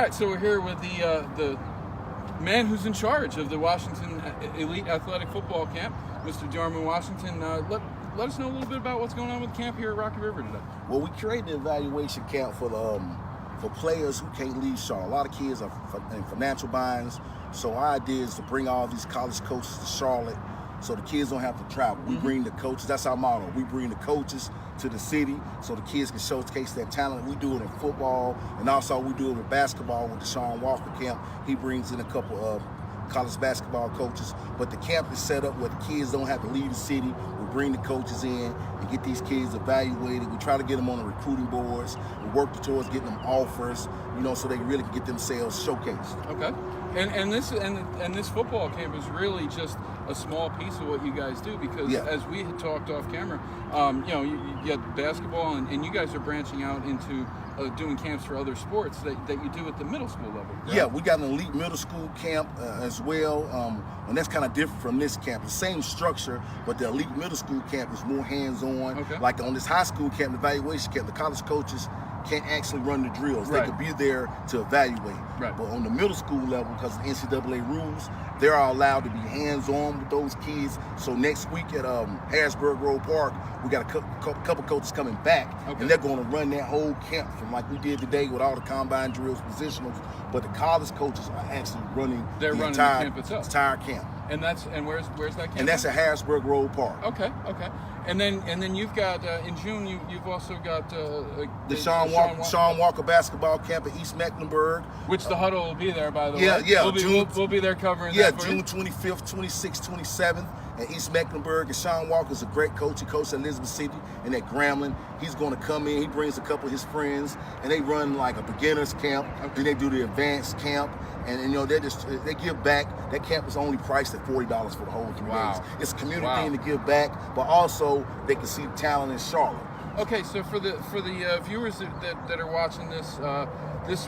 right, so we're here with the man who's in charge of the Washington Elite Athletic Football Camp, Mr. Diarmid Washington. Let us know a little bit about what's going on with the camp here at Rocky River today. Well, we created an evaluation camp for players who can't leave Charlotte. A lot of kids are in financial binds, so our idea is to bring all these college coaches to Charlotte so the kids don't have to travel. We bring the coaches, that's our motto. We bring the coaches to the city so the kids can showcase their talent. We do it in football, and also we do it with basketball with the Sean Walker camp. He brings in a couple of college basketball coaches, but the camp is set up where the kids don't have to leave the city. We bring the coaches in and get these kids evaluated. We try to get them on the recruiting boards. We work towards getting them offers, so they really can get themselves showcased. Okay. And this football camp is really just a small piece of what you guys do, because as we had talked off camera, you got basketball, and you guys are branching out into doing camps for other sports that you do at the middle school level. Right? Yeah, we got an elite middle school camp as well, and that's kind of different from this camp. The same structure, but the elite middle school camp is more hands-on. Okay. Like on this high school camp, the evaluation camp, the college coaches can't actually run the drills. Right. They could be there to evaluate. Right. But on the middle school level, because of the NCAA rules, they are allowed to be hands-on with those kids. So next week at Harrisburg Road Park, we got a couple coaches coming back, and they're going to run that whole camp from like we did today with all the combine drills, positionals. But the college coaches are actually running the entire camp. And where's that camp? And that's at Harrisburg Road Park. Okay. And then you've got in June you've also got the Sean Walker basketball camp at East Mecklenburg, which the Huddle will be there, by the way. Yeah. We'll be there covering that. Yeah, June 25th, 26th, 27th at East Mecklenburg. And Sean Walker's a great coach. He coached at Elizabeth City and at Grambling. He's going to come in. He brings a couple of his friends, and they run like a beginners camp. Then they do the advanced camp. And they give back. That camp is only priced at $40 for the whole 3 days. It's a community thing to give back, but also they can see the talent in Charlotte. Okay, so for the viewers that are watching this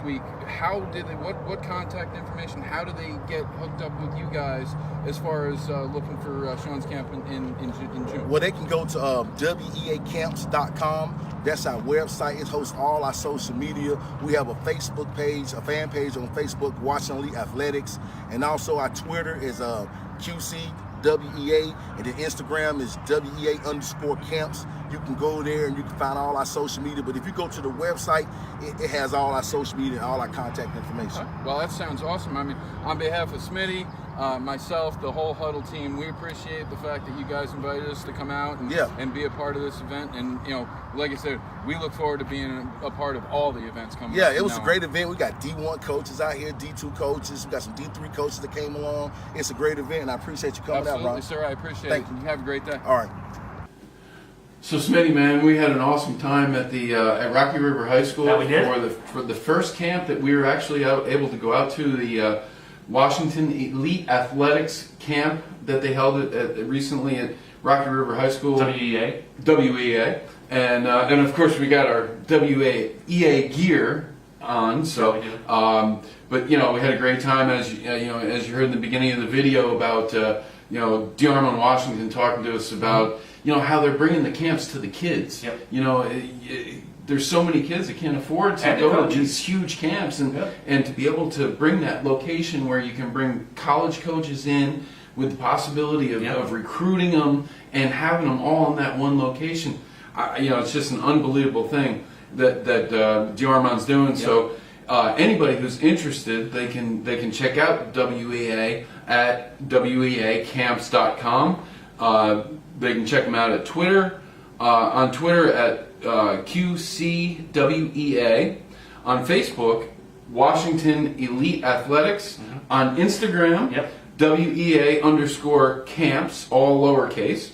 week, what contact information? How do they get hooked up with you guys as far as looking for Sean's camp in June? Well, they can go to weacamps.com. That's our website. It hosts all our social media. We have a Facebook page, a fan page on Facebook, Washington Elite Athletics, and also our Twitter is QCWEA, and then Instagram is WEA_camps. You can go there and you can find all our social media. But if you go to the website, it has all our social media and all our contact information. Well, that sounds awesome. I mean, on behalf of Smitty, myself, the whole Huddle team, we appreciate the fact that you guys invited us to come out and be a part of this event. And, like I said, we look forward to being a part of all the events coming up. Yeah, it was a great event. We got D1 coaches out here, D2 coaches. We got some D3 coaches that came along. It's a great event, and I appreciate you coming out, Ron. Sir. I appreciate it. Thank you. Have a great day. All right. So Smitty, man, we had an awesome time at the at Rocky River High School for the first camp that we were actually able to go out to, the Washington Elite Athletics camp that they held recently at Rocky River High School. WEA, and of course we got our WEA gear on. So, but we had a great time, as you heard in the beginning of the video about Diarmid Washington talking to us about how they're bringing the camps to the kids. There's so many kids that can't afford to go to these huge camps, and to be able to bring that location where you can bring college coaches in with the possibility of recruiting them and having them all in that one location. It's just an unbelievable thing that Diarmid's doing. So anybody who's interested, they can check out WEA at weacamps.com. They can check them out at Twitter, on Twitter at QCWEA, on Facebook, Washington Elite Athletics, on Instagram, WEA_camps, all lowercase.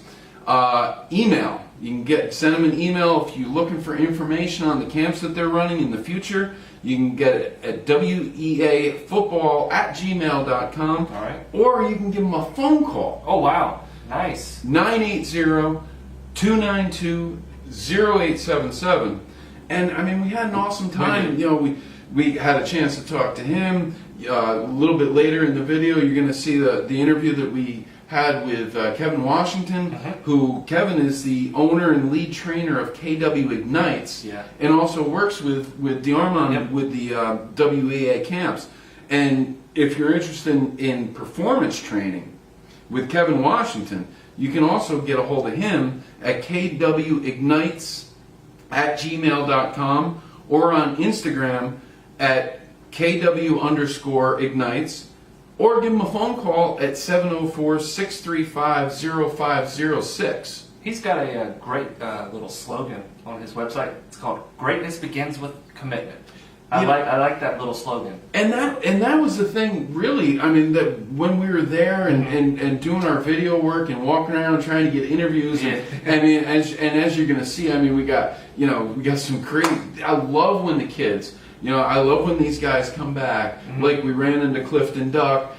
Email. You can send them an email if you're looking for information on the camps that they're running in the future. You can get it at weafootball@gmail.com. All right. Or you can give them a phone call. Oh, wow. Nice. 980-292-0877. And I mean, we had an awesome time. We had a chance to talk to him. A little bit later in the video, you're going to see the interview that we had with Kevin Washington, who Kevin is the owner and lead trainer of KW Ignites, and also works with Diarmond with the WEA camps. And if you're interested in performance training with Kevin Washington, you can also get a hold of him at kwignites@gmail.com or on Instagram at KW_ignites, or give him a phone call at 704-635-0506. He's got a great little slogan on his website. It's called "Greatness Begins with Commitment." I like that little slogan. And that was the thing, really. I mean, that when we were there and doing our video work and walking around trying to get interviews, and I mean, as you're going to see, I mean, we got some crazy. I love when the kids. I love when these guys come back. Like we ran into Clifton Duck,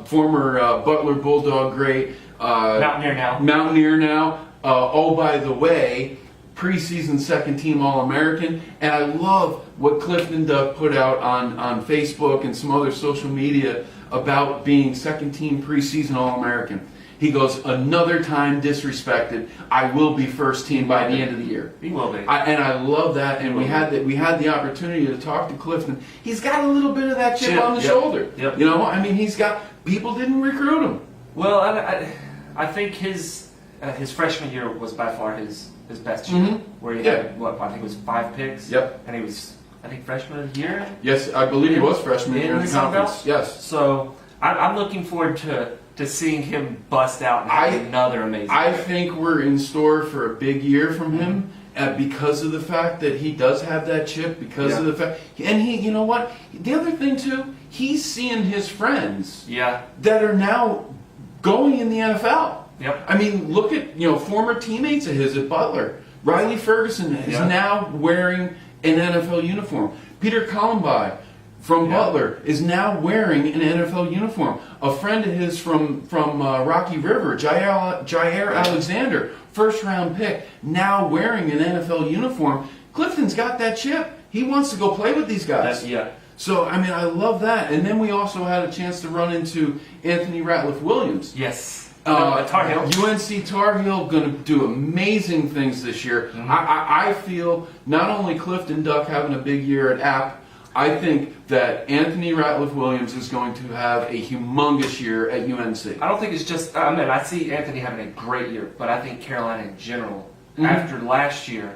former Butler Bulldog great, Mountaineer now. Oh, by the way, preseason second team All-American. And I love what Clifton Duck put out on Facebook and some other social media about being second team preseason All-American. He goes, another time disrespected. I will be first team by the end of the year. He will be. And I love that. And we had the opportunity to talk to Clifton. He's got a little bit of that chip on the shoulder. Yep. I mean, people didn't recruit him. Well, I think his freshman year was by far his best year, where he had I think it was 5 picks. Yep. And he was, I think, freshman of the year. Yes, I believe he was freshman year in the conference. Yes. So I'm looking forward to seeing him bust out and have another amazing year. I think we're in store for a big year from him because of the fact that he does have that chip, because of the fact, and he, you know what? The other thing too, he's seeing his friends that are now going in the NFL. Yep. I mean, look at former teammates of his at Butler. Riley Ferguson is now wearing an NFL uniform. Peter Columbi from Butler is now wearing an NFL uniform. A friend of his from Rocky River, Jair Alexander, first round pick, now wearing an NFL uniform. Clifton's got that chip. He wants to go play with these guys. So, I mean, I love that. And then we also had a chance to run into Anthony Radcliffe-Williams. Yes. Tar Heel. UNC Tar Heel going to do amazing things this year. I feel not only Clifton Duck having a big year at App, I think that Anthony Radcliffe-Williams is going to have a humongous year at UNC. I don't think it's just, I see Anthony having a great year, but I think Carolina in general, after last year,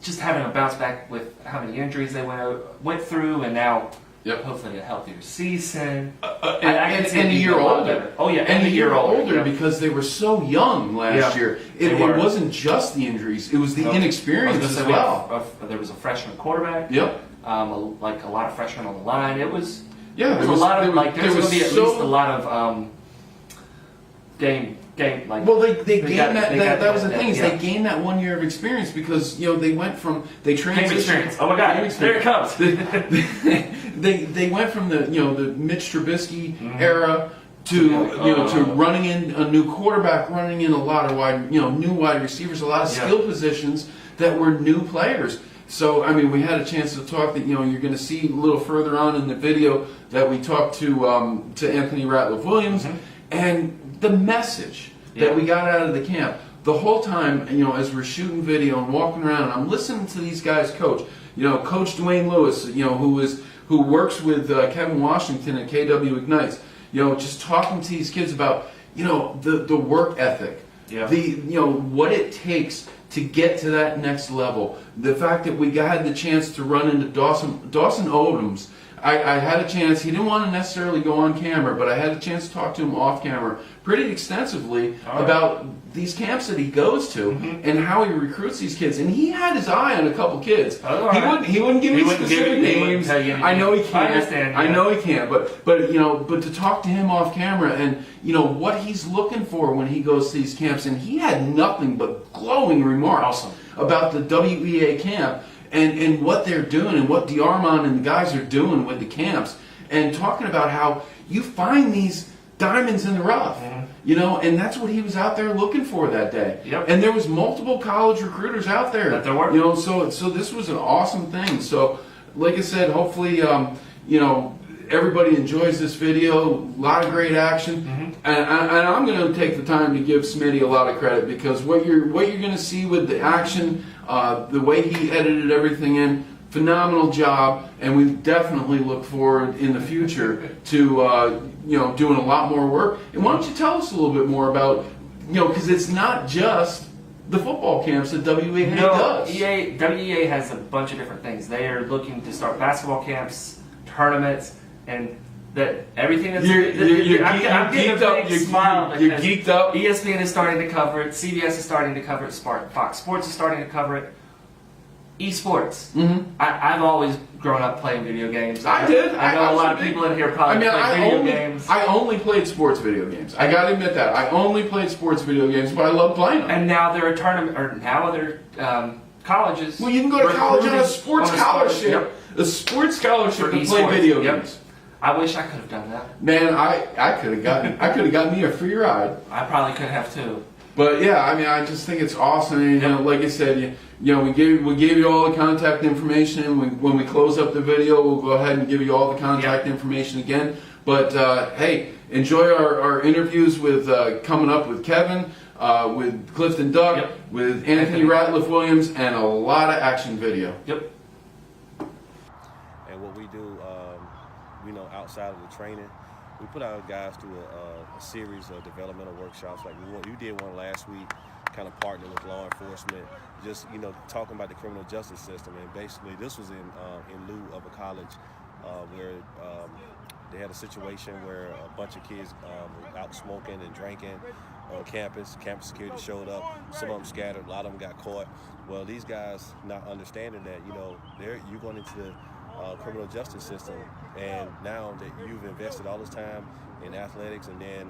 just having a bounce back with how many injuries they went through, and now hopefully a healthier season. And a year older. Oh yeah, and a year older because they were so young last year. It wasn't just the injuries; it was the inexperience as well. There was a freshman quarterback. Yep. Like a lot of freshmen on the line. It was there's a lot of there's going to be at least a lot of game like. Well, they gained that was the thing. They gained that 1 year of experience because they went from experience. Oh my God! There it comes. They went from the Mitch Trubisky era to running in a new quarterback, running in a lot of new wide receivers, a lot of skill positions that were new players. So, I mean, we had a chance to talk that, you're going to see a little further on in the video that we talked to Anthony Radcliffe-Williams, and the message that we got out of the camp. The whole time, as we're shooting video and walking around, I'm listening to these guys coach. Coach Dwayne Lewis, who works with Kevin Washington at KW Ignites, just talking to these kids about, the work ethic, what it takes to get to that next level. The fact that we had the chance to run into Dawson Odoms. I had a chance, he didn't want to necessarily go on camera, but I had a chance to talk to him off camera pretty extensively about these camps that he goes to and how he recruits these kids. And he had his eye on a couple kids. He wouldn't give me specific names. I know he can't. I know he can't. But to talk to him off camera and what he's looking for when he goes to these camps, and he had nothing but glowing remarks about the WEA camp. And what they're doing and what Diarmond and the guys are doing with the camps, and talking about how you find these diamonds in the rough, and that's what he was out there looking for that day. And there was multiple college recruiters out there. So this was an awesome thing. So, like I said, hopefully, everybody enjoys this video. A lot of great action, and I'm going to take the time to give Smitty a lot of credit, because what you're going to see with the action, the way he edited everything in, phenomenal job, and we definitely look forward in the future to doing a lot more work. And why don't you tell us a little bit more about, because it's not just the football camps that WEA does. WEA has a bunch of different things. They are looking to start basketball camps, tournaments, and that everything that's I'm getting a big smile. You're geeked up. ESPN is starting to cover it. CBS is starting to cover it. Fox Sports is starting to cover it. Esports. I've always grown up playing video games. I did. I know a lot of people in here probably play video games. I only played sports video games. I got to admit that. I only played sports video games, but I love playing them. And now there are colleges. Well, you can go to college on a sports scholarship. A sports scholarship to play video games. I wish I could have done that. Man, I could have gotten me a free ride. I probably could have too. But yeah, I mean, I just think it's awesome. And, like I said, we gave you all the contact information. When we close up the video, we'll go ahead and give you all the contact information again. But hey, enjoy our interviews with coming up with Kevin, with Clifton Duck, with Anthony Radcliffe-Williams, and a lot of action video. And what we do, outside of the training, we put our guys through a series of developmental workshops. Like we did one last week, kind of partnered with law enforcement, just talking about the criminal justice system. And basically, this was in lieu of a college where they had a situation where a bunch of kids were out smoking and drinking on campus. Campus security showed up. Some of them scattered. A lot of them got caught. Well, these guys not understanding that you're going into the criminal justice system, and now that you've invested all this time in athletics and then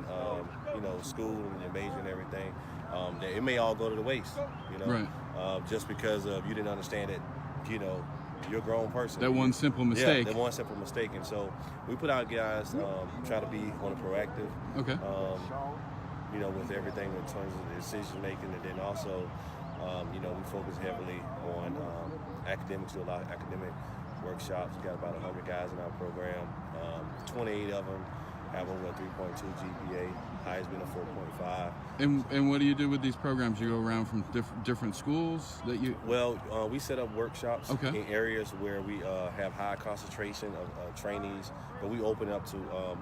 school and your major and everything, that it may all go to the waste, right. Just because of you didn't understand that you're a grown person. That one simple mistake. Yeah, that one simple mistake. And so we put our guys try to be on a proactive, okay. With everything in terms of the decision making, and then also we focus heavily on academics, do a lot of academic workshops. We got about 100 guys in our program. 28 of them have over a 3.2 GPA. Highest been a 4.5. And what do you do with these programs? You go around from different schools that you. Well, we set up workshops in areas where we have high concentration of trainees, but we open up to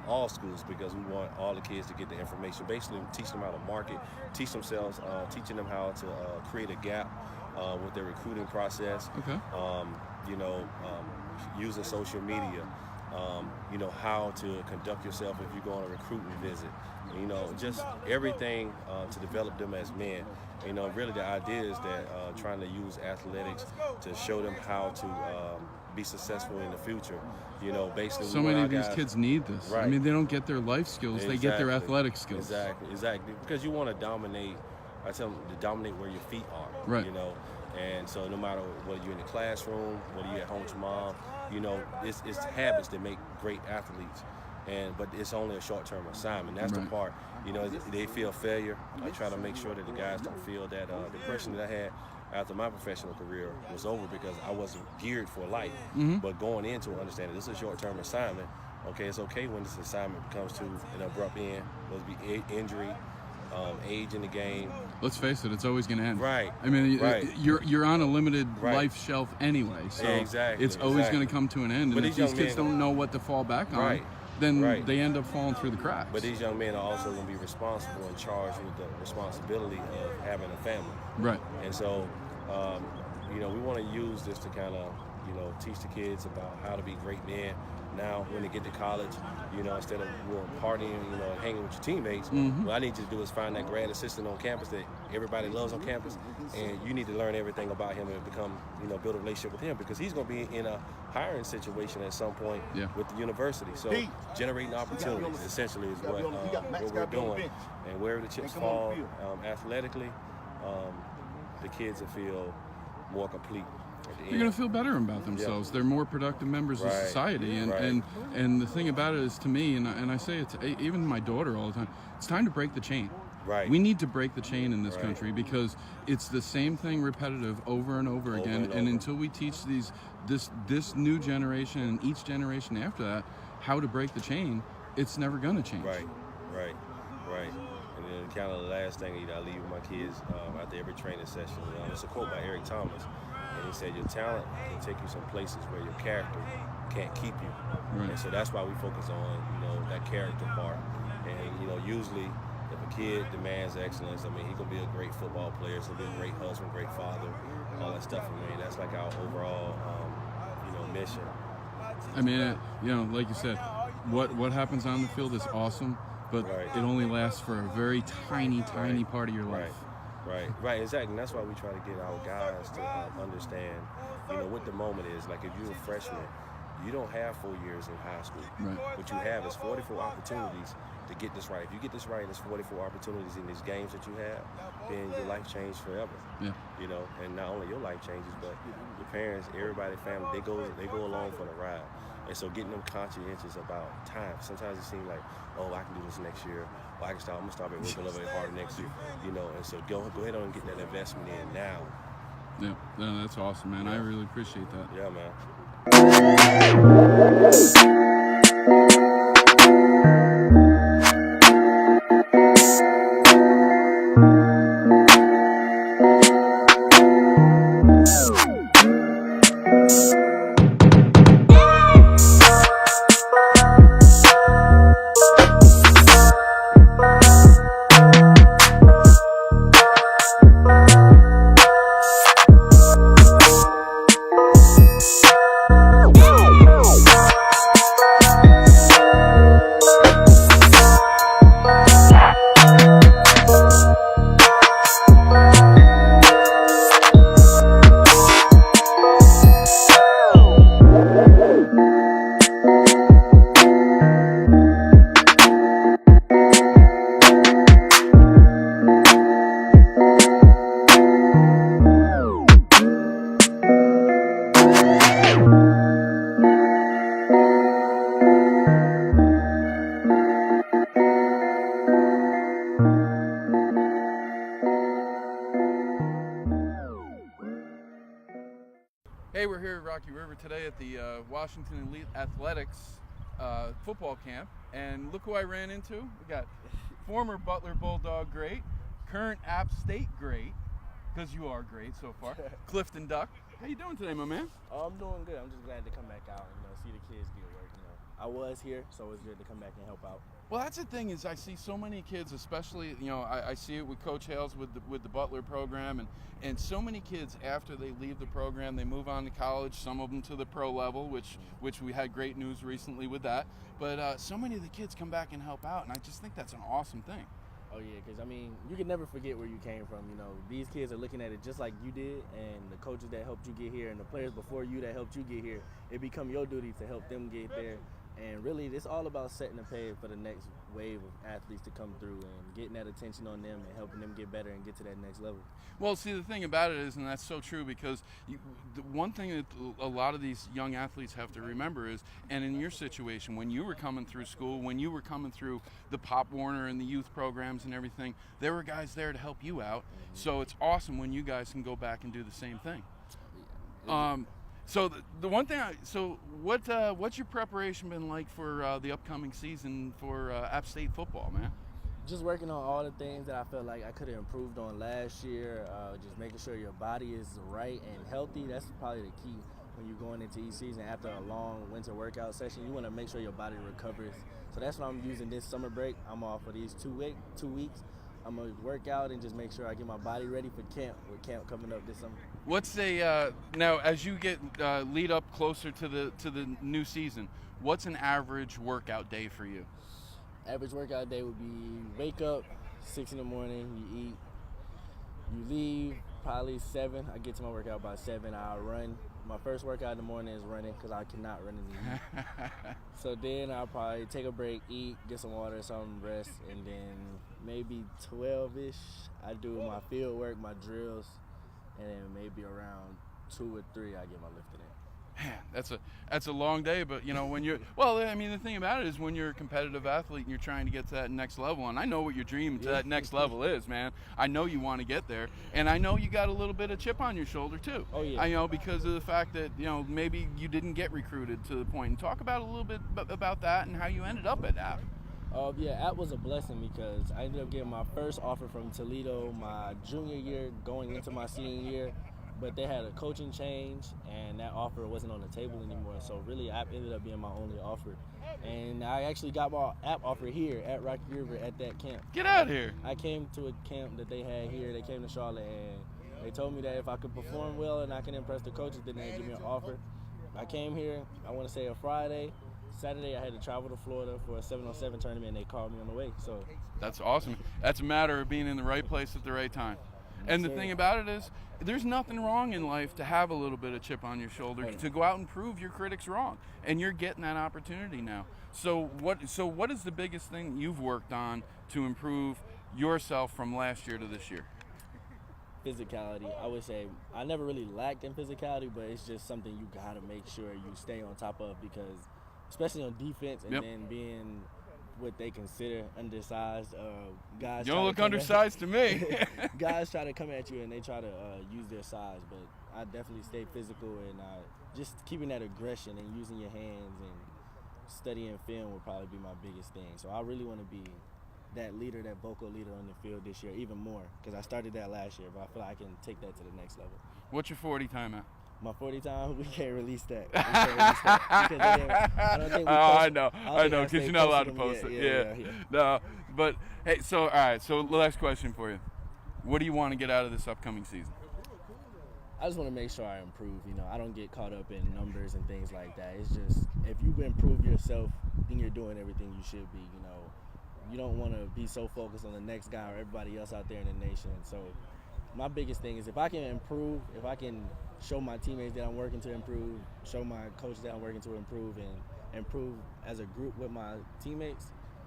all schools because we want all the kids to get the information. Basically, teach them how to market, teach themselves, teaching them how to create a gap with their recruiting process. Okay. Using social media, how to conduct yourself if you go on a recruiting visit, just everything to develop them as men. Really the idea is that trying to use athletics to show them how to be successful in the future. Basically. So many of these kids need this. Right. I mean, they don't get their life skills; they get their athletic skills. Exactly. Because you want to dominate. I tell them to dominate where your feet are. Right. And so no matter whether you're in the classroom, whether you're at home with your mom, it's habits that make great athletes. But it's only a short-term assignment. That's the part. They feel failure. I try to make sure that the guys don't feel that depression that I had after my professional career was over because I wasn't geared for life. But going into it, understanding this is a short-term assignment. Okay, it's okay when this assignment comes to an abrupt end. There'll be injury, age in the game. Let's face it, it's always going to end. Right. I mean, you're on a limited life shelf anyway, so it's always going to come to an end. And if these kids don't know what to fall back on, then they end up falling through the cracks. But these young men are also going to be responsible and charged with the responsibility of having a family. Right. And so, we want to use this to kind of, teach the kids about how to be great men. Now, when they get to college, instead of partying, hanging with your teammates, what I need you to do is find that grad assistant on campus that everybody loves on campus, and you need to learn everything about him and become, build a relationship with him because he's going to be in a hiring situation at some point with the university. So generating opportunities essentially is what we're doing, and where the chips fall athletically, the kids will feel more complete. They're going to feel better about themselves. They're more productive members of society. And the thing about it is, to me, and I say it to even my daughter all the time, it's time to break the chain. Right. We need to break the chain in this country because it's the same thing repetitive over and over again. And until we teach this new generation and each generation after that how to break the chain, it's never going to change. Right. And then kind of the last thing, I leave with my kids after every training session. It's a quote by Eric Thomas, and he said, "Your talent can take you some places where your character can't keep you." Right. And so that's why we focus on, that character part. And usually, if a kid demands excellence, I mean, he gonna be a great football player, so he'll be a great husband, great father, all that stuff. I mean, that's like our overall, mission. I mean, like you said, what happens on the field is awesome, but it only lasts for a very tiny part of your life. Right, exactly. And that's why we try to get our guys to understand, what the moment is. Like if you're a freshman, you don't have 4 years in high school. Right. What you have is 44 opportunities to get this right. If you get this right, there's 44 opportunities in these games that you have, then your life changes forever. Yeah. And not only your life changes, but your parents, everybody, family, they go along for the ride. And so getting them conscientious about time. Sometimes it seems like, oh, I can do this next year. Or I'm gonna start working a little bit harder next year. And so go ahead on and get that investment in now. Yeah, no, that's awesome, man. I really appreciate that. Yeah, man. Hey, we're here at Rocky River today at the Washington Elite Athletics football camp, and look who I ran into. We got former Butler Bulldog great, current App State great, because you are great so far, Clifton Duck. How you doing today, my man? I'm doing good. I'm just glad to come back out and see the kids get work. I was here, so it's good to come back and help out. Well, that's the thing is I see so many kids, especially, I see it with Coach Hales with the Butler program, and so many kids after they leave the program, they move on to college, some of them to the pro level, which we had great news recently with that. But so many of the kids come back and help out, and I just think that's an awesome thing. Oh, yeah, because, you can never forget where you came from. These kids are looking at it just like you did, and the coaches that helped you get here and the players before you that helped you get here, it become your duty to help them get there. And really, it's all about setting the pace for the next wave of athletes to come through and getting that attention on them and helping them get better and get to that next level. Well, see, the thing about it is, and that's so true, because the one thing that a lot of these young athletes have to remember is, and in your situation, when you were coming through school, when you were coming through the Pop Warner and the youth programs and everything, there were guys there to help you out. Mm-hmm. So it's awesome when you guys can go back and do the same thing. So the one thing, what's your preparation been like for the upcoming season for App State football, man? Just working on all the things that I felt like I could have improved on last year. Just making sure your body is right and healthy. That's probably the key when you're going into each season. After a long winter workout session, you want to make sure your body recovers. So that's what I'm using this summer break. I'm off for these 2 weeks. I'm going to work out and just make sure I get my body ready for camp, with camp coming up this summer. What's now as you get lead up closer to the new season, what's an average workout day for you? Average workout day would be wake up 6 in the morning, you eat, you leave probably 7. I get to my workout by 7. I'll run. My first workout in the morning is running because I cannot run in the evening. So then I'll probably take a break, eat, get some water, some rest, and then maybe 12-ish, I do my field work, my drills, and then maybe around 2 or 3 I get my lifting in. Man, that's a long day, but you know, when you're, well, I mean, the thing about it is when you're a competitive athlete and you're trying to get to that next level, and I know what your dream to that next level is, man. I know you want to get there, and I know you got a little bit of chip on your shoulder too. Oh yeah. I know, because of the fact that, you know, maybe you didn't get recruited to the point. And talk about a little bit about that and how you ended up at App. Yeah, App was a blessing because I ended up getting my first offer from Toledo my junior year going into my senior year. But they had a coaching change, and that offer wasn't on the table anymore. So really, App ended up being my only offer. And I actually got my App offer here at Rocky River at that camp. Get out here. I came to a camp that they had here. They came to Charlotte, and they told me that if I could perform well and I can impress the coaches, then they'd give me an offer. I came here, I want to say a Friday. Saturday, I had to travel to Florida for a 7-on-7 tournament, and they called me on the way. So that's awesome. That's a matter of being in the right place at the right time. And the thing about it is, there's nothing wrong in life to have a little bit of chip on your shoulder, to go out and prove your critics wrong. And you're getting that opportunity now. So what is the biggest thing you've worked on to improve yourself from last year to this year? Physicality. I would say I never really lacked in physicality, but it's just something you got to make sure you stay on top of, because especially on defense and then being what they consider undersized. Guys, you don't look undersized to me. Guys try to come at you and they try to use their size, but I definitely stay physical and just keeping that aggression and using your hands and studying film will probably be my biggest thing. So I really want to be that leader, that vocal leader on the field this year, even more, because I started that last year, but I feel like I can take that to the next level. What's your 40 time at? My 40 time, we can't release that. We can't release that because I don't think we I know, because you're not allowed to post it. Yeah. No, but hey, so all right. So last question for you: what do you want to get out of this upcoming season? I just want to make sure I improve. You know, I don't get caught up in numbers and things like that. It's just if you improve yourself, then you're doing everything you should be. You know, you don't want to be so focused on the next guy or everybody else out there in the nation. So my biggest thing is if I can improve, if I can show my teammates that I'm working to improve, show my coaches that I'm working to improve, and improve as a group with my teammates,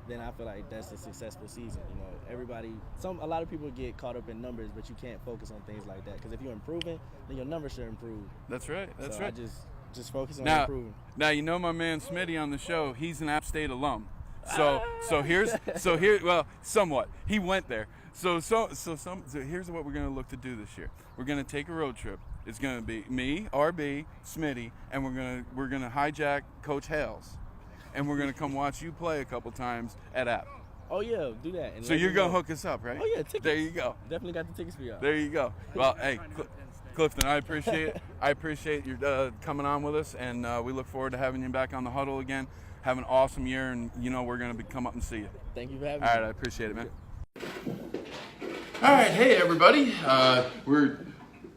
then I feel like that's a successful season. You know, a lot of people get caught up in numbers, but you can't focus on things like that, because if you're improving, then your numbers should improve. That's right. That's so right. I just focus on improving. Now you know my man Smitty on the show. He's an App State alum. So here, well, somewhat. He went there. So here's what we're gonna look to do this year. We're gonna take a road trip. It's gonna be me, RB, Smitty, and we're gonna hijack Coach Hales, and we're gonna come watch you play a couple times at App. Oh yeah, do that. And so you're gonna hook us up, right? Oh yeah, tickets. There you go. Definitely got the tickets for y'all. There you go. Well, hey, Clifton, I appreciate your coming on with us, and we look forward to having you back on the Huddle again. Have an awesome year, and you know we're gonna come up and see you. Thank you for having me. All right, I appreciate it, man. All right, hey everybody, we're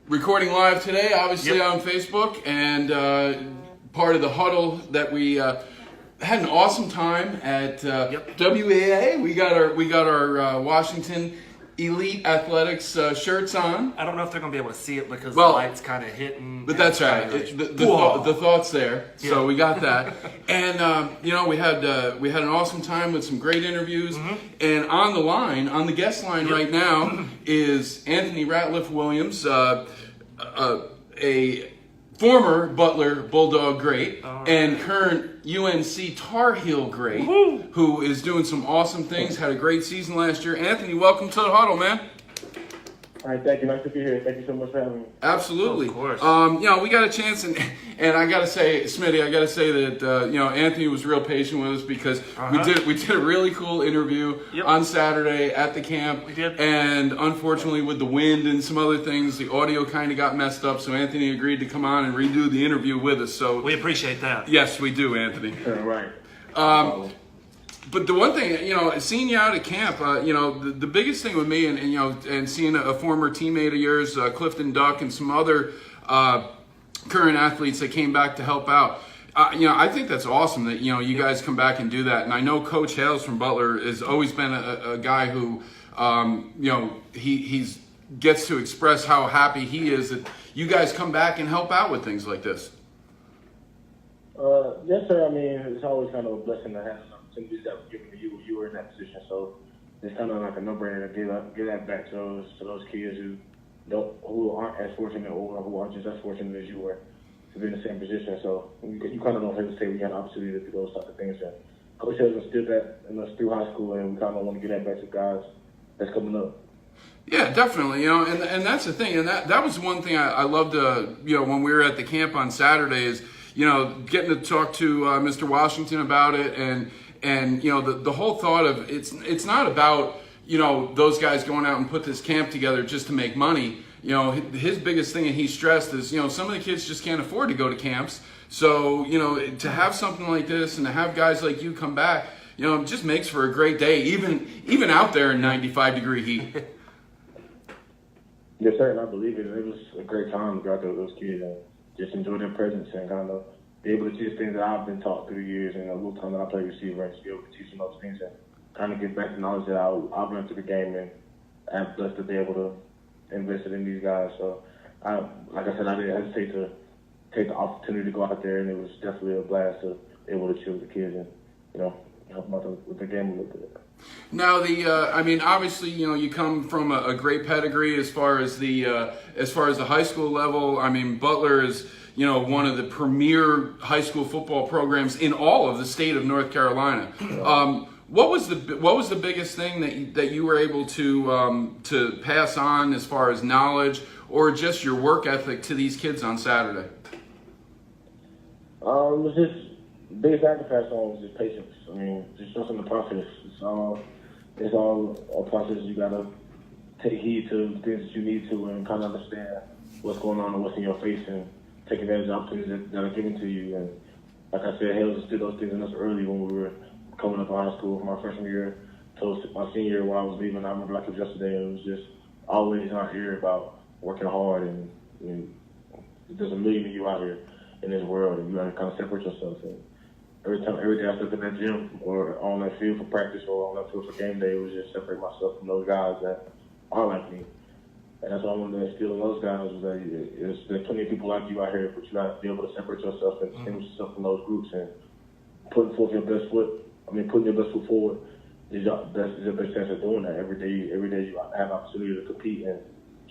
recording live today, obviously on Facebook, and part of the Huddle that we had an awesome time at WAA. We got our Washington Elite Athletics shirts on. I don't know if they're going to be able to see it because the light's kind of hitting. But that's right. The thought's there. Yeah. So we got that. And, you know, we had an awesome time with some great interviews. Mm-hmm. And on the line, on the guest line right now is Anthony Radcliffe-Williams, a former Butler Bulldog great and current UNC Tar Heel great, who is doing some awesome things, had a great season last year. Anthony, welcome to the Huddle, man. All right, thank you. Nice to be here. Thank you so much for having me. Absolutely. Of course. You know, we got a chance, and I got to say, Smitty, I got to say that you know, Anthony was real patient with us because we did a really cool interview on Saturday at the camp. We did. And unfortunately, with the wind and some other things, the audio kind of got messed up. So Anthony agreed to come on and redo the interview with us. So we appreciate that. Yes, we do, Anthony. Right. But the one thing, you know, seeing you out at camp, you know, the biggest thing with me, and you know, and seeing a former teammate of yours, Clifton Duck, and some other current athletes that came back to help out, you know, I think that's awesome that, you know, you guys come back and do that. And I know Coach Hales from Butler has always been a guy who, you know, he's gets to express how happy he is that you guys come back and help out with things like this. Yes, sir. I mean, it's always kind of a blessing to have some opportunities that were given to you. You were in that position, so it's kind of like a no-brainer to give that back to those kids who aren't as fortunate or who aren't just as fortunate as you were. to be in the same position. So you kind of don't hesitate when you have an opportunity to do those type of things. And Coach has instilled that in us through high school, and we kind of want to get that back to guys that's coming up. Yeah, definitely. You know, and that's the thing, and that was one thing I loved. You know, when we were at the camp on Saturday, is you know getting to talk to Mr. Washington about it, and you know the whole thought of it's not about you know those guys going out and put this camp together just to make money. You know, his biggest thing, and he stressed, is you know some of the kids just can't afford to go to camps. So you know to have something like this and to have guys like you come back, you know, it just makes for a great day, even out there in 95-degree heat. Yes, sir, and I believe it. It was a great time to go out there with those kids and just enjoy their presence and kind of be able to teach things that I've been taught through the years and a little time that I played receiver, and just be able to teach them those things and kind of get back the knowledge that I've learned through the game, and I'm blessed to be able to invest it in these guys. So, like I said, I didn't hesitate to take the opportunity to go out there, and it was definitely a blast to be able to chill with the kids and, you know, help them out with the game a little bit. Now I mean, obviously, you know, you come from a great pedigree as far as the high school level. I mean, Butler is, you know, one of the premier high school football programs in all of the state of North Carolina. What was the biggest thing that you were able to pass on as far as knowledge or just your work ethic to these kids on Saturday? It was just the biggest thing I could pass on was just patience. I mean, just trusting the process. It's all a process. You gotta take heed to the things that you need to and kind of understand what's going on and what's in your face and take advantage of opportunities that are given to you. And like I said, Hales did those things in us early when we were coming up in high school from my freshman year till my senior year when I was leaving. I remember like it was yesterday. It was just always in our ear about working hard and there's a million of you out here in this world, and you gotta kind of separate yourself. And every day I stepped in that gym or on that field for practice or on that field for game day, it was just separate myself from those guys that are like me. And that's what I wanted to instill in those guys, was that there's plenty of people like you out here, but you got to be able to separate yourself and distinguish yourself from those groups, and putting your best foot forward is your best chance of doing that. Every day you have opportunity to compete and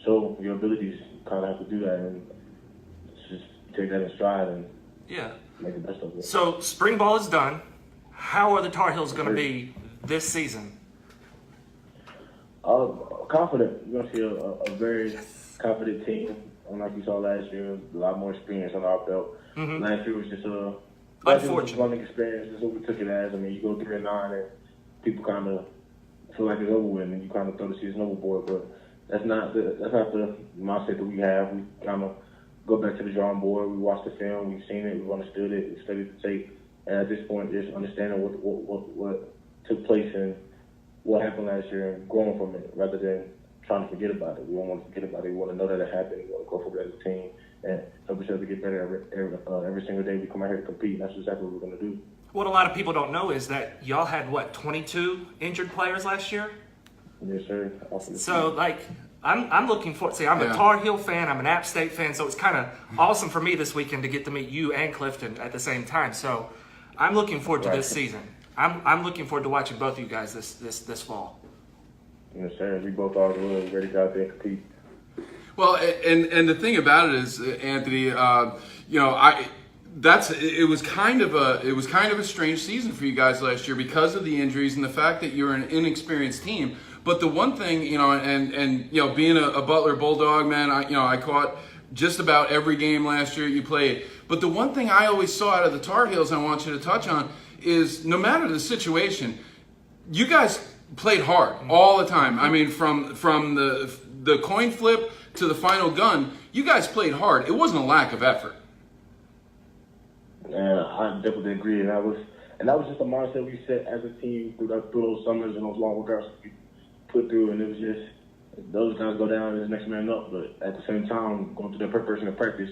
show your abilities. You kind of have to do that and just take that in stride and make the best of it. So spring ball is done. How are the Tar Heels going to be this season? Confident. You're going to see a very confident team. Like you saw last year, a lot more experience on our belt. Mm-hmm. Last year was just a learning experience. That's what we took it as. I mean, you go 3-9 and people kind of feel like it's over with, and you kind of throw the season overboard. But that's not the mindset that we have. We kind of go back to the drawing board. We watched the film. We've seen it. We've understood it. We studied the tape. And at this point, just understanding what took place and what happened last year and growing from it, rather than trying to forget about it. We don't want to forget about it. We want to know that it happened. We want to go for it as a team and help each other get better every single day we come out here to compete. And that's exactly what we're going to do. What a lot of people don't know is that y'all had, 22 injured players last year? Yes, sir. So, I'm looking forward. See, I'm a Tar Heel fan. I'm an App State fan. So it's kind of awesome for me this weekend to get to meet you and Clifton at the same time. So I'm looking forward to this season. I'm looking forward to watching both of you guys this fall. Yes, sir. We both are ready to go out there and compete. Well, and the thing about it is, Anthony, it was kind of a strange season for you guys last year because of the injuries and the fact that you're an inexperienced team. But the one thing, being a Butler Bulldog, man, I caught just about every game last year you played. But the one thing I always saw out of the Tar Heels I want you to touch on is no matter the situation, you guys played hard all the time. I mean, from the coin flip to the final gun, you guys played hard. It wasn't a lack of effort. Yeah, I definitely agree. And that was just a mindset we set as a team through those summers and those long workouts we put through. And it was just, those guys go down as the next man up. But at the same time, going through that preparation and practice,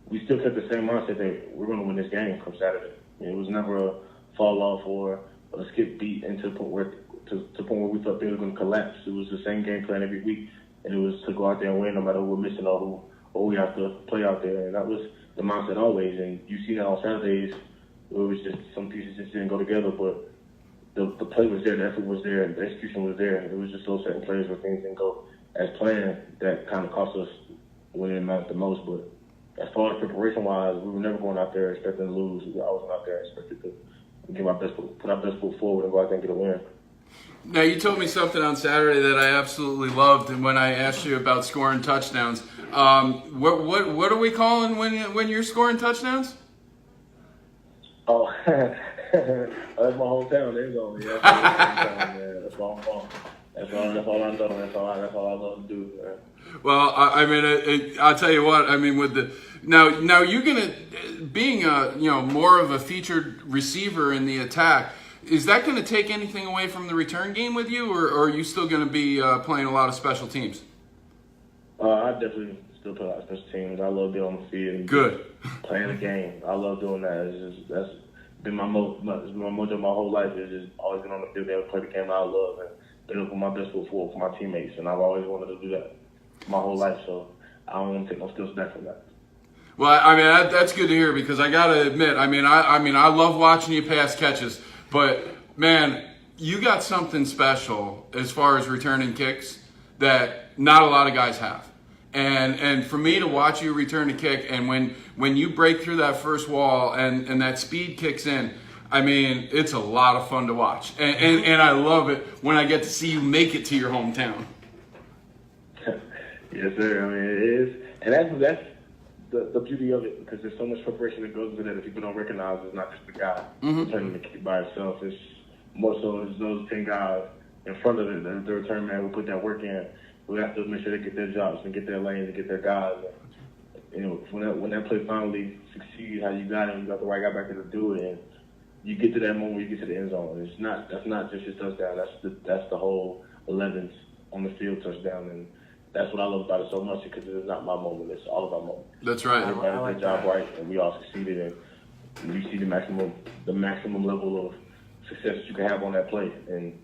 we still kept the same mindset that we're going to win this game come Saturday. It was never a fall off or a skip beat into the point where we thought they were going to collapse. It was the same game plan every week, and it was to go out there and win no matter who we're missing or who we have to play out there. And that was the mindset always. And you see that on Saturdays, it was just some pieces just didn't go together, but the play was there, the effort was there, and the execution was there. It was just those certain plays where things didn't go as planned that kind of cost us when it mattered the most. But as far as preparation-wise, we were never going out there expecting to lose. We always went out there expected to get my best foot, put our best foot forward and go out there and get a win. Now, you told me something on Saturday that I absolutely loved, and when I asked you about scoring touchdowns. What are we calling when you're scoring touchdowns? Oh, that's my hometown. There you go. Yeah, that's all I'm from. That's all I know. That's all I love to do. Man. Well, I mean, I'll tell you what. I mean, with the now you're gonna being more of a featured receiver in the attack. Is that going to take anything away from the return game with you, or are you still going to be playing a lot of special teams? I definitely still play a lot of special teams. I love being on the field. And good. Playing the game. I love doing that. That's been my mojo my whole life. It's just always been on the field, able to play the game I love, and been able to put my best foot forward for my teammates. And I've always wanted to do that my whole life, so I don't want to take no steps back from that. Well, I mean, that's good to hear because I got to admit, I mean, I love watching you pass catches. But, man, you got something special as far as returning kicks that not a lot of guys have. And for me to watch you return a kick and when you break through that first wall and that speed kicks in, I mean, it's a lot of fun to watch. And I love it when I get to see you make it to your hometown. Yes, sir. I mean, it is. And that's the beauty of it, because there's so much preparation that goes into that people don't recognize. It's not just the guy returning the kick by himself. It's more so it's those 10 guys in front of it, the return man who put that work in. We have to make sure they get their jobs and get their lanes and get their guys. And, when that play finally succeeds, how you got it, you got the right guy back there to do it, and you get to that moment where you get to the end zone. That's not just your touchdown. That's the whole 11th on the field touchdown. And that's what I love about it so much, because it's not my moment. It's all of our moment. That's right. Everybody did their job right, and we all succeeded. And you see the maximum level of success that you can have on that play. And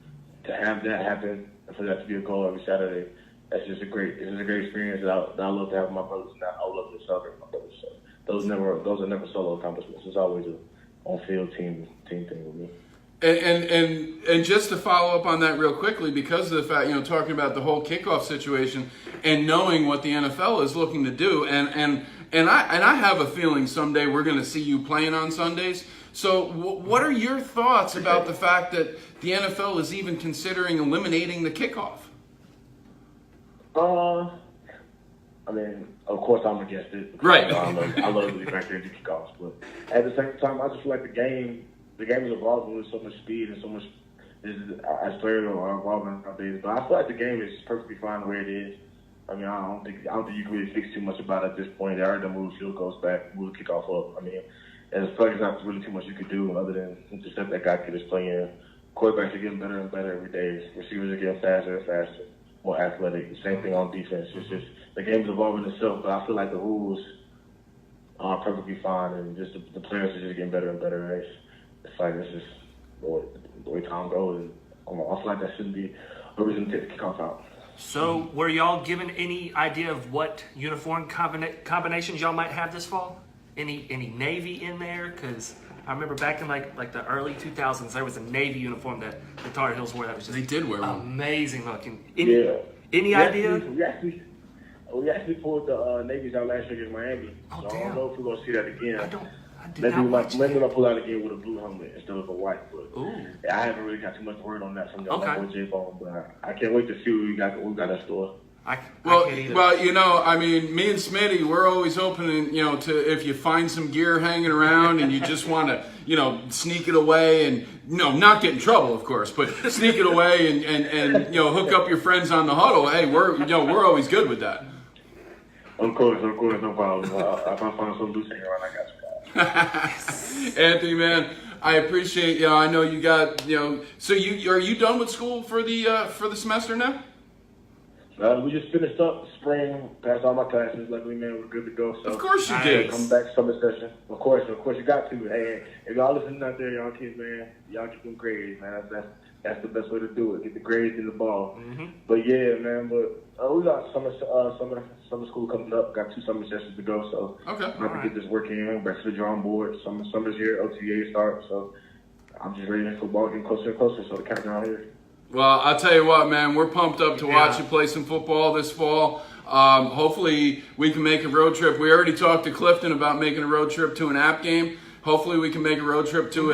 to have that happen, and for that to be a goal every Saturday, it's just a great experience that I love to have with my brothers, and I would love to celebrate with my brothers. So those are never solo accomplishments. It's always an on-field team thing with me. And just to follow up on that real quickly, because of the fact, talking about the whole kickoff situation and knowing what the NFL is looking to do, and I have a feeling someday we're going to see you playing on Sundays. So what are your thoughts about the fact that the NFL is even considering eliminating the kickoff? I mean, of course I'm against it. Right. I love to be back there and do kickoffs, but at the same time, I just feel like the game is evolving with so much speed and so much as players are evolving nowadays. But I feel like the game is perfectly fine the way it is. I mean, I don't think you can really fix too much about it at this point. They already done moved field goals back, moved the kickoff up. I mean, as a player, there's not really too much you could do other than just let that guy get his play in. Quarterbacks are getting better and better every day. Receivers are getting faster and faster, more athletic. Same thing on defense. It's just the game's evolving itself, but I feel like the rules are perfectly fine, and just the players are just getting better and better. It's like it's just the way time goes. And I feel like that shouldn't be a reason to take the kickoff out. So, were y'all given any idea of what uniform combinations y'all might have this fall? Any Navy in there? Because I remember back in like the early 2000s, there was a Navy uniform that the Tar Heels wore that was just they did wear one. Amazing looking. Any idea? We actually pulled the Navy's out last year against Miami. Oh, so damn. I don't know if we're gonna see that again. I did maybe not watch maybe I'll pull out again with a blue helmet instead of a white. But Ooh. I haven't really got too much word on that from the Okay. boy J-Bone, but I can't wait to see what we got in store. Well, I mean, me and Smitty, we're always open, to if you find some gear hanging around and you just want to, sneak it away and, not get in trouble, of course, but sneak it away and hook up your friends on the huddle. Hey, we're always good with that. Of course, no problem. If I find some loose hanging around, I got you. Anthony, man, I appreciate you. I know you got, so are you done with school for the semester now? We just finished up spring, passed all my classes. Luckily, man, we're good to go. So of course you did. Come back summer session. Of course, you got to. Hey, if y'all listening out there, y'all kids, man, y'all get them grades, man. That's the best way to do it. Get the grades in the ball. Mm-hmm. But yeah, man. But we got summer school coming up. Got 2 summer sessions to go. So okay, I'm about to get this work in. Back to the drawing board. Summer's here. OTA starts. So I'm just ready for football getting closer and closer. So the countdown here. Well, I'll tell you what, man, we're pumped up to watch you play some football this fall. Hopefully we can make a road trip. We already talked to Clifton about making a road trip to an app game. Hopefully we can make a road trip to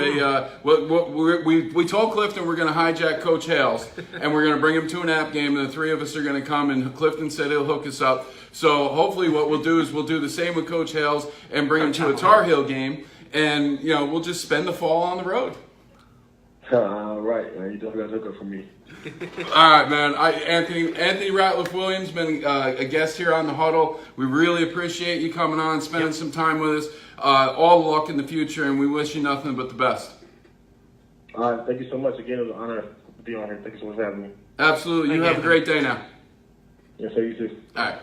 we told Clifton we're going to hijack Coach Hales and we're going to bring him to an app game, and the three of us are going to come, and Clifton said he'll hook us up. So hopefully what we'll do is we'll do the same with Coach Hales and bring him to a Tar Heel game, and we'll just spend the fall on the road. Right, man. You definitely got to hook up for me. All right, man. Anthony Radcliffe-Williams been a guest here on the Huddle. We really appreciate you coming on, spending some time with us. All the luck in the future, and we wish you nothing but the best. All right, thank you so much. Again, it was an honor to be on here. Thank you so much for having me. Absolutely. You have a great day now. Yes, sir. You too. All right.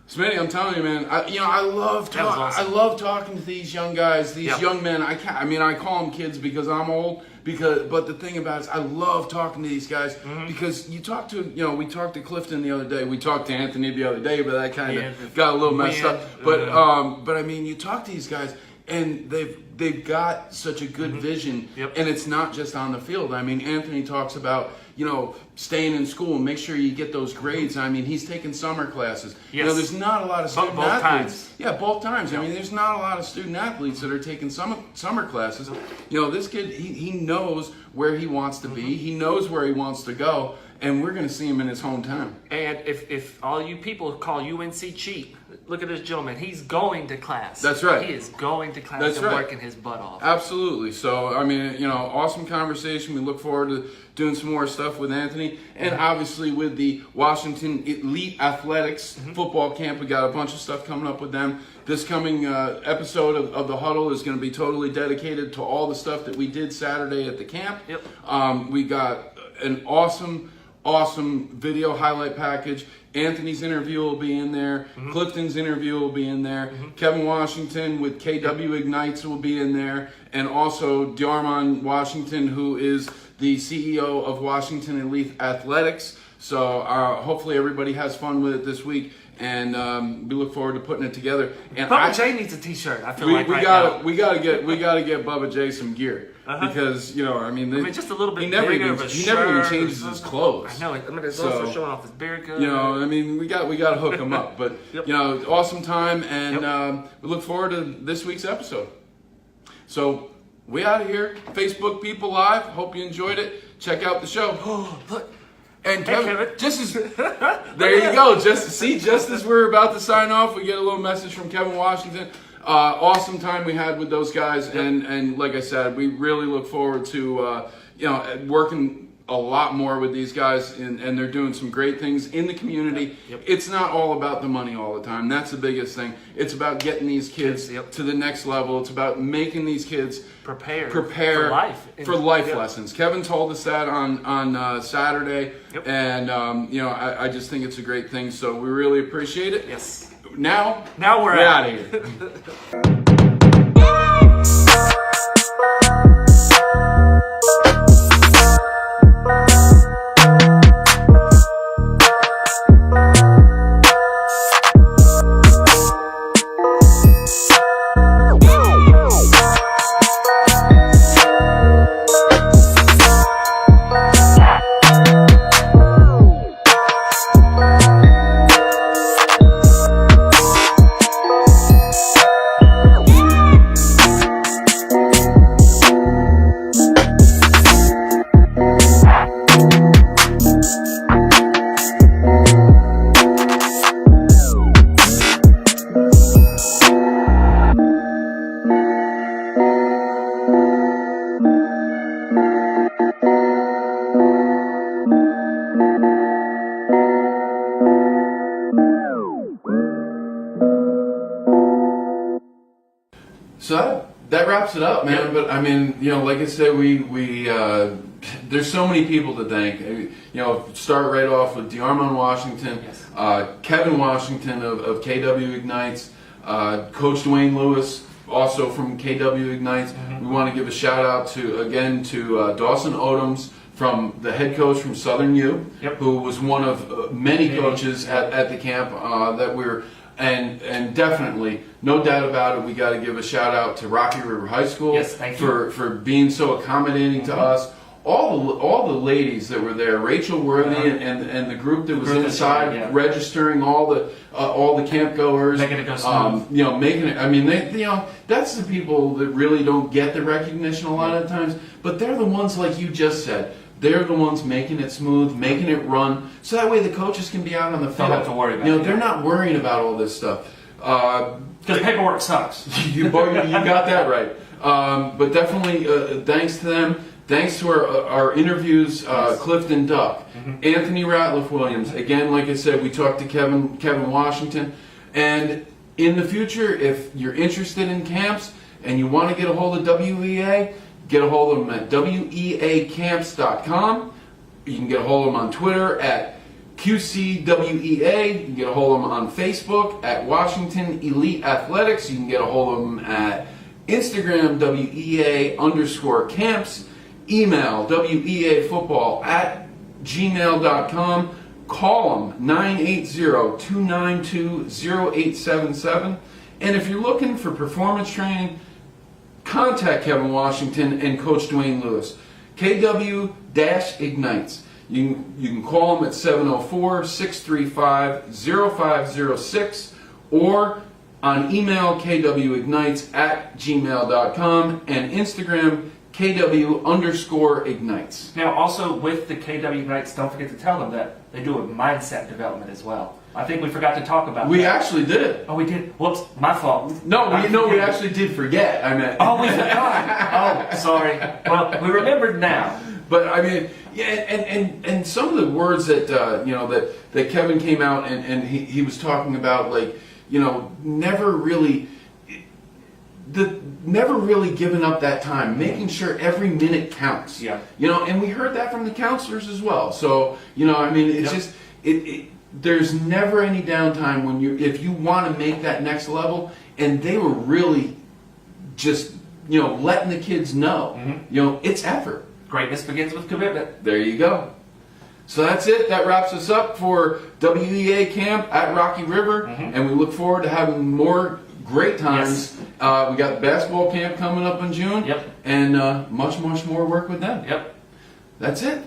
Smitty, I'm telling you, man. I love talking to these young guys, these young men. I call them kids because I'm old. But the thing about it is, I love talking to these guys because you talk to, we talked to Clifton the other day. We talked to Anthony the other day, but that kind of got a little messed up. But I mean, you talk to these guys, and they've got such a good vision, and it's not just on the field. I mean, Anthony talks about staying in school and make sure you get those grades. I mean, he's taking summer classes. Yes. There's not a lot of student both athletes. times. Yeah, both times. I mean, there's not a lot of student athletes that are taking summer classes. This kid, he knows where he wants to be. He knows where he wants to go, and we're going to see him in his hometown. And if all you people call UNC cheap, look at this gentleman. He's going to class. That's right. He is going to class That's and right. working his butt off. Absolutely. So, I mean, awesome conversation. We look forward to doing some more stuff with Anthony. And obviously with the Washington Elite Athletics football camp, we got a bunch of stuff coming up with them. This coming episode of The Huddle is going to be totally dedicated to all the stuff that we did Saturday at the camp. Yep. We got an awesome video highlight package. Anthony's interview will be in there. Clifton's interview will be in there. Kevin Washington with KW Ignites will be in there. And also Diarmond Washington, who is the CEO of Washington Elite Athletics. So hopefully everybody has fun with it this week. And we look forward to putting it together. And Bubba J needs a T-shirt. I feel we gotta get Bubba J some gear because just a little bit he never bigger even, of a he never even shirt changes his clothes. I know. It's also showing off his beard good. We got to hook him up. But awesome time, and we look forward to this week's episode. So we out of here. Facebook people live. Hope you enjoyed it. Check out the show. Oh, look. And Kevin, there you go. Just as we're about to sign off, we get a little message from Kevin Washington. Awesome time we had with those guys, and like I said, we really look forward to working a lot more with these guys, and they're doing some great things in the community. It's not all about the money all the time. That's the biggest thing. It's about getting these kids to the next level. It's about making these kids prepare for life lessons. Kevin told us that on Saturday, and I just think it's a great thing. So we really appreciate it. Yes. Now we're out of here. So that wraps it up, man. But I mean, like I said, we there's so many people to thank. Start right off with Diarmond Washington, Kevin Washington of KW Ignites, Coach Dwayne Lewis, also from KW Ignites. We want to give a shout out to Dawson Odoms, from the head coach from Southern U, who was one of many coaches at the camp that we're. And definitely, no doubt about it, we got to give a shout out to Rocky River High School for being so accommodating to us. all the ladies that were there, Rachel Worthy and the group that was inside registering all the camp goers, making it go smooth. Making it. I mean, that's the people that really don't get the recognition a lot of times, but they're the ones like you just said. They're the ones making it smooth, making it run, so that way the coaches can be out on the field. Don't have to worry about it. They're not worrying about all this stuff. Because paperwork sucks. you got that right. But definitely thanks to them. Thanks to our interviews, Clifton Duck, Anthony Radcliffe-Williams. Again, like I said, we talked to Kevin Washington. And in the future, if you're interested in camps and you want to get a hold of WEA, get a hold of them at weacamps.com. You can get a hold of them on Twitter at QCWEA. You can get a hold of them on Facebook at Washington Elite Athletics. You can get a hold of them at Instagram, WEA_camps. Email weafootball@gmail.com. Call them 980-292-0877. And if you're looking for performance training, contact Kevin Washington and Coach Dwayne Lewis. KW-Ignites. You can call them at 704-635-0506 or on email kwignites@gmail.com and Instagram KW_ignites. Now, also with the KW Ignites, don't forget to tell them that they do a mindset development as well. I think we forgot to talk about that. We actually did. Oh, we did? Whoops, my fault. No, we actually did forget. I meant. Oh, we forgot. Oh, sorry. Well, we remembered now. But I mean, yeah, and some of the words that that Kevin came out and he was talking about, like, never really giving up that time, making sure every minute counts. Yeah. And we heard that from the counselors as well. So I mean, it's just there's never any downtime when if you want to make that next level, and they were really just letting the kids know, it's effort. Greatness begins with commitment. There you go. So that's it. That wraps us up for WEA camp at Rocky River, and we look forward to having more great times. Yes. We got basketball camp coming up in June, and much more work with them. Yep. That's it.